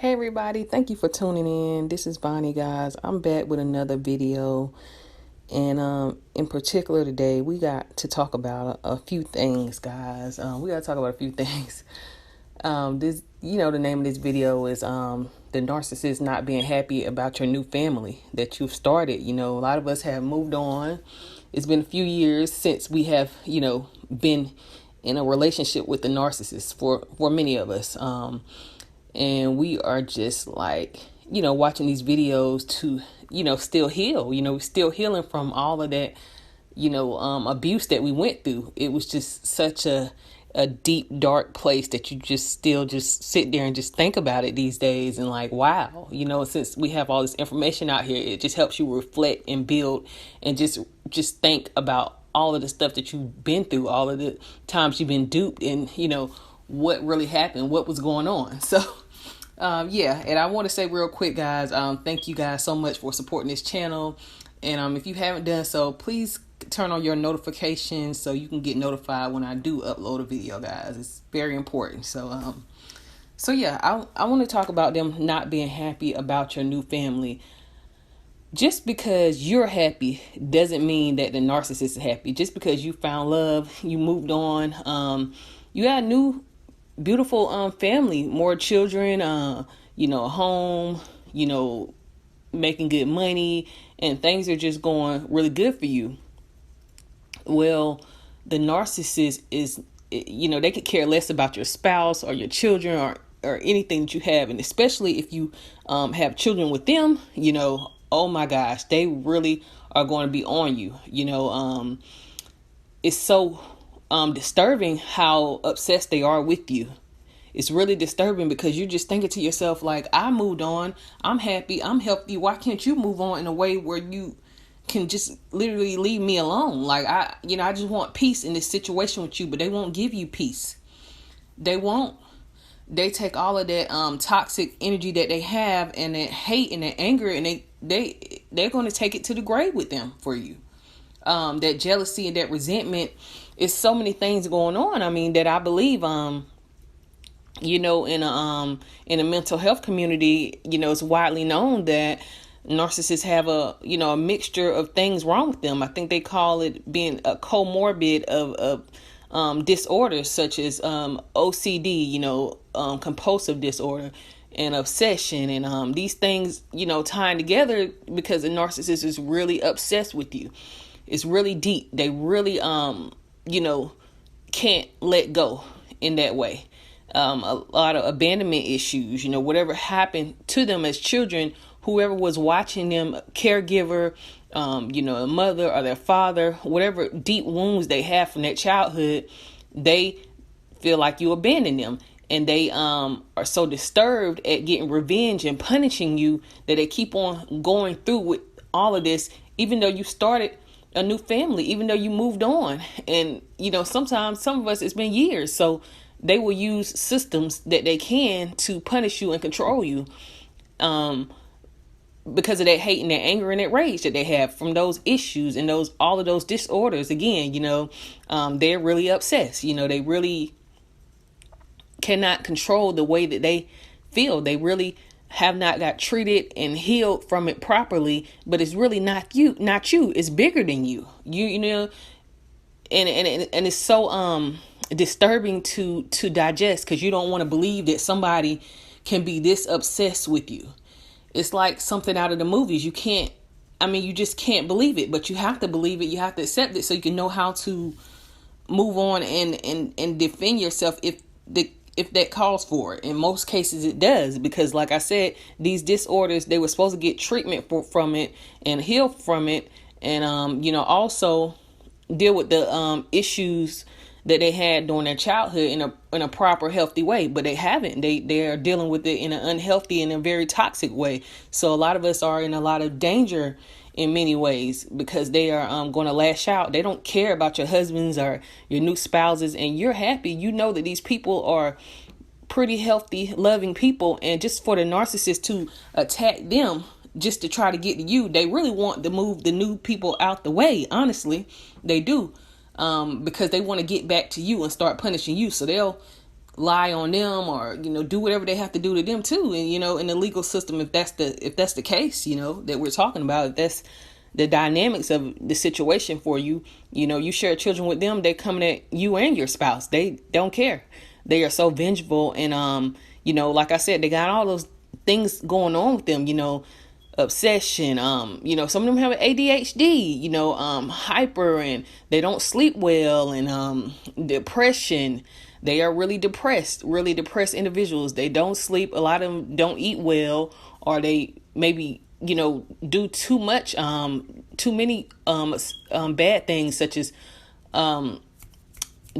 Hey everybody, thank you for tuning in. This is Bonnie, guys. I'm back with another video, and in particular today we got to talk about a few things, guys. We got to talk about a few things. This, the name of this video is the narcissist not being happy about your new family that you've started. A lot of us have moved on. It's been a few years since we have, been in a relationship with the narcissist for many of us. And we are just like, watching these videos to, still heal. Still healing from all of that, abuse that we went through. It was just such a deep, dark place that you just sit there and just think about it these days. And like, wow, since we have all this information out here, it just helps you reflect and build and just think about all of the stuff that you've been through, all of the times you've been duped, and what really happened, what was going on. So and I want to say real quick, guys, thank you guys so much for supporting this channel. And if you haven't done so, please turn on your notifications so you can get notified when I do upload a video, guys. It's very important. So I want to talk about them not being happy about your new family. Just because you're happy doesn't mean that the narcissist is happy. Just because you found love, you moved on, you got a new beautiful family, more children, a home, making good money, and things are just going really good for you. Well, the narcissist is, they could care less about your spouse or your children or anything that you have. And especially if you have children with them, oh my gosh, they really are going to be on you. It's so disturbing how obsessed they are with you. It's really disturbing because you're just thinking to yourself, like, I moved on, I'm happy, I'm healthy. Why can't you move on in a way where you can just literally leave me alone? Like, I just want peace in this situation with you, but they won't give you peace. They won't. They take all of that toxic energy that they have and that hate and that anger, and they're going to take it to the grave with them for you. That jealousy and that resentment is so many things going on. I mean, that I believe, in a mental health community, it's widely known that narcissists have a mixture of things wrong with them. I think they call it being a comorbid of disorders such as OCD, compulsive disorder and obsession, and these things, tying together because the narcissist is really obsessed with you. It's really deep. They really, can't let go in that way. A lot of abandonment issues, whatever happened to them as children, whoever was watching them, caregiver, a mother or their father, whatever deep wounds they have from that childhood, they feel like you abandoned them. And they are so disturbed at getting revenge and punishing you that they keep on going through with all of this, even though you started a new family, even though you moved on. And, sometimes some of us, it's been years. So they will use systems that they can to punish you and control you because of that hate and that anger and that rage that they have from those issues and all of those disorders. Again, they're really obsessed. They really cannot control the way that they feel. They really have not got treated and healed from it properly, but it's really not you. It's bigger than you. And it's so disturbing to digest, because you don't want to believe that somebody can be this obsessed with you. It's like something out of the movies. You just can't believe it, but you have to believe it. You have to accept it so you can know how to move on and defend yourself if that calls for it. In most cases it does, because like I said, these disorders, they were supposed to get treatment from it and heal from it, and also deal with the issues that they had during their childhood in a proper, healthy way, but they haven't. They are dealing with it in an unhealthy and a very toxic way. So a lot of us are in a lot of danger in many ways because they are going to lash out. They don't care about your husbands or your new spouses, and you're happy. You know that these people are pretty healthy, loving people, and just for the narcissist to attack them just to try to get to you, they really want to move the new people out the way. Honestly, they do. Because they want to get back to you and start punishing you. So they'll lie on them, or do whatever they have to do to them too. And in the legal system, if that's the case, that we're talking about, if that's the dynamics of the situation for you, you share children with them, they coming at you and your spouse. They don't care. They are so vengeful. And like I said, they got all those things going on with them, obsession, some of them have ADHD, hyper, and they don't sleep well, and depression. They are really depressed individuals. They don't sleep. A lot of them don't eat well, or they maybe do too much, too many bad things, such as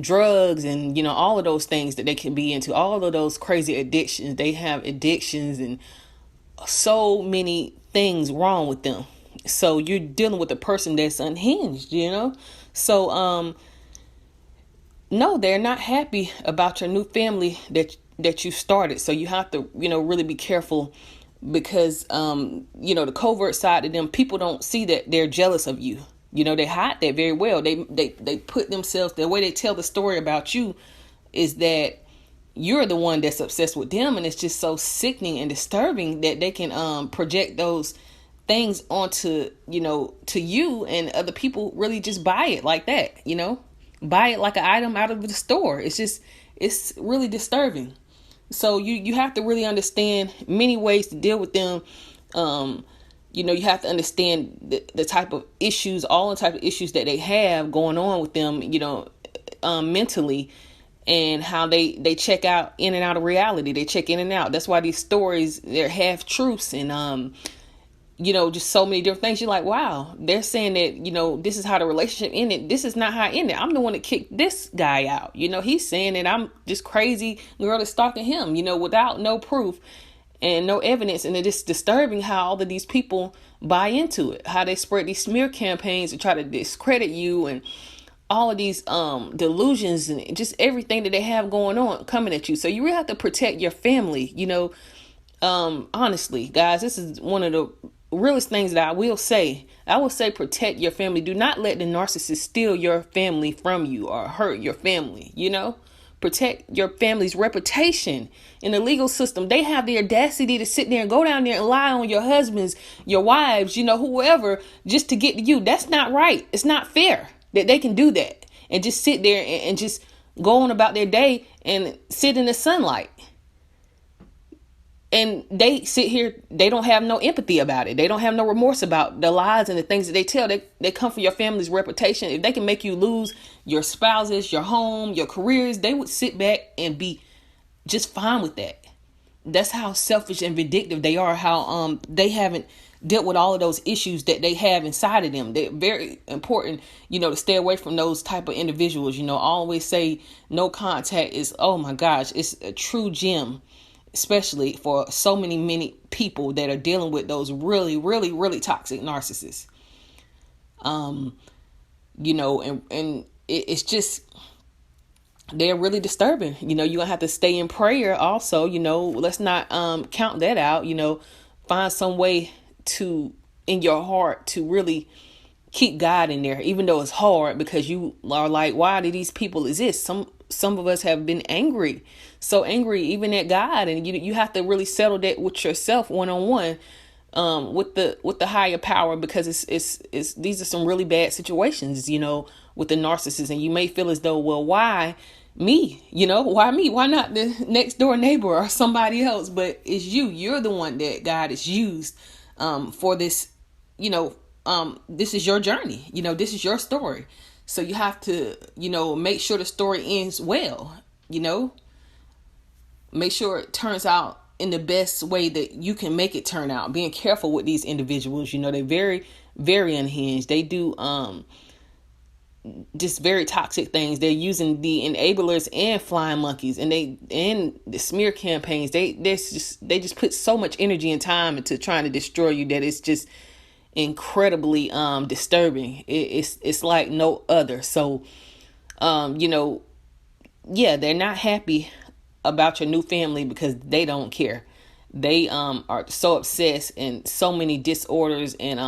drugs, and all of those things that they can be into, all of those crazy addictions. They have addictions and so many things wrong with them. So you're dealing with a person that's unhinged, so no, they're not happy about your new family that you started. So you have to really be careful, because the covert side of them, people don't see that they're jealous of you. They hide that very well. They put themselves, the way they tell the story about you is that you're the one that's obsessed with them, and it's just so sickening and disturbing that they can project those things onto to you, and other people really just buy it like that. Buy it like an item out of the store. It's really disturbing. So you have to really understand many ways to deal with them. You have to understand the type of issues, all the type of issues that they have going on with them, mentally, and how they check out in and out of reality. They check in and out. That's why these stories, they're half truths, and just so many different things. You're like, wow, they're saying that this is how the relationship ended. This is not how it ended. I'm the one that kicked this guy out. He's saying that I'm just crazy girl that's stalking him, without no proof and no evidence. And it's disturbing how all of these people buy into it, how they spread these smear campaigns to try to discredit you, and all of these delusions, and just everything that they have going on coming at you. So you really have to protect your family. Honestly, guys, this is one of the realest things that I will say. I will say, protect your family. Do not let the narcissist steal your family from you or hurt your family. Protect your family's reputation. In the legal system, they have the audacity to sit there and go down there and lie on your husbands, your wives, whoever, just to get to you. That's not right. It's not fair that they can do that and just sit there and just go on about their day and sit in the sunlight. And they sit here, they don't have no empathy about it. They don't have no remorse about the lies and the things that they tell. They come for your family's reputation. If they can make you lose your spouses, your home, your careers, they would sit back and be just fine with that. That's how selfish and vindictive they are, how they haven't dealt with all of those issues that they have inside of them. They're very important, to stay away from those type of individuals. Always say no contact is, oh my gosh, it's a true gem, especially for so many people that are dealing with those really, really, really toxic narcissists. And it's just, they're really disturbing. You're gonna have to stay in prayer also. Let's not count that out. Find some way to, in your heart, to really keep God in there, even though it's hard, because you are like, why do these people exist? Some of us have been angry, so angry even at God, and you have to really settle that with yourself, one-on-one, with the higher power, because it's these are some really bad situations, with the narcissist. And you may feel as though, well, why me? Why me? Why not the next door neighbor or somebody else? But it's you're the one that God has used for this. This is your journey. This is your story. So you have to, make sure the story ends well, make sure it turns out in the best way that you can make it turn out. Being careful with these individuals, they're very, very unhinged. They do just very toxic things. They're using the enablers and flying monkeys, and the smear campaigns. They just put so much energy and time into trying to destroy you that it's just incredibly disturbing. It's like no other. So they're not happy about your new family because they don't care. They are so obsessed, and so many disorders and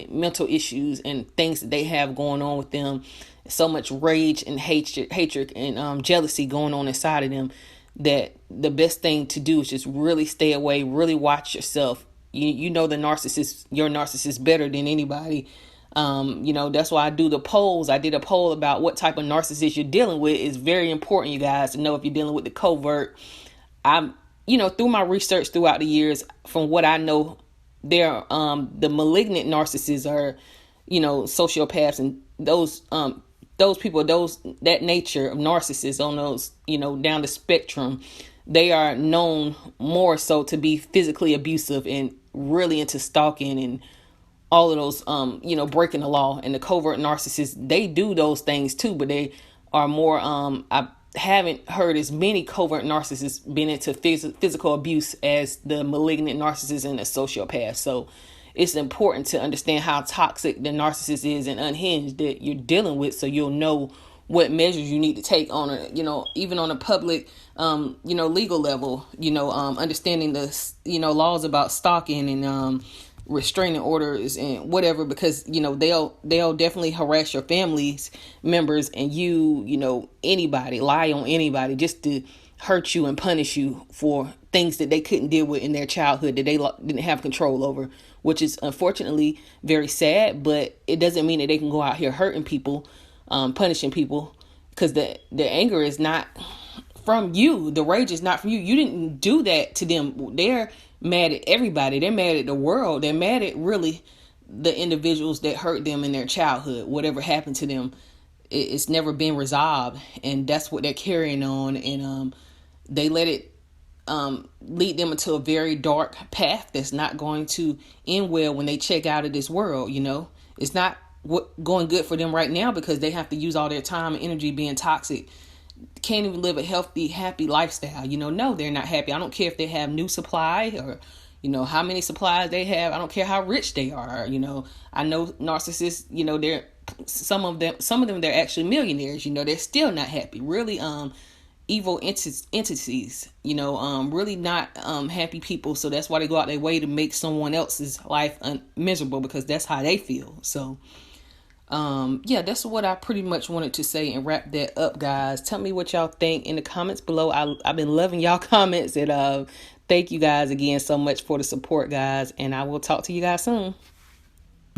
mental issues and things that they have going on with them. So much rage and hatred and jealousy going on inside of them that the best thing to do is just really stay away, really watch yourself. You know your narcissist better than anybody. That's why I do the polls. I did a poll about what type of narcissist you're dealing with. It's very important, you guys, to know if you're dealing with the covert. I'm, through my research throughout the years, from what I know, the malignant narcissists are, sociopaths, and those people, that nature of narcissists on those, down the spectrum, they are known more so to be physically abusive and really into stalking and all of those, breaking the law. And the covert narcissists, they do those things too, but they are more, I haven't heard as many covert narcissists been into physical abuse as the malignant narcissists and the sociopath. So it's important to understand how toxic the narcissist is and unhinged that you're dealing with, so you'll know what measures you need to take on a, even on a public, legal level, understanding the, laws about stalking and, restraining orders and whatever, because they'll definitely harass your family's members, and anybody lie on anybody just to hurt you and punish you for things that they couldn't deal with in their childhood, that they didn't have control over, which is unfortunately very sad. But it doesn't mean that they can go out here hurting people, punishing people, because the anger is not from you. The rage is not from you. You didn't do that to them. They're mad at everybody. They're mad at the world. They're mad at really the individuals that hurt them in their childhood. Whatever happened to them, it's never been resolved, and that's what they're carrying on. And they let it lead them into a very dark path that's not going to end well when they check out of this world. It's not going good for them right now, because they have to use all their time and energy being toxic. Can't even live a healthy, happy lifestyle. No, they're not happy. I don't care if they have new supply or, how many supplies they have. I don't care how rich they are. I know narcissists, they're some of them, they're actually millionaires. They're still not happy. Really, evil entities, really not happy people. So that's why they go out their way to make someone else's life miserable, because that's how they feel. So that's what I pretty much wanted to say and wrap that up, guys. Tell me what y'all think in the comments below. I've been loving y'all comments, and thank you guys again so much for the support, guys, and I will talk to you guys soon.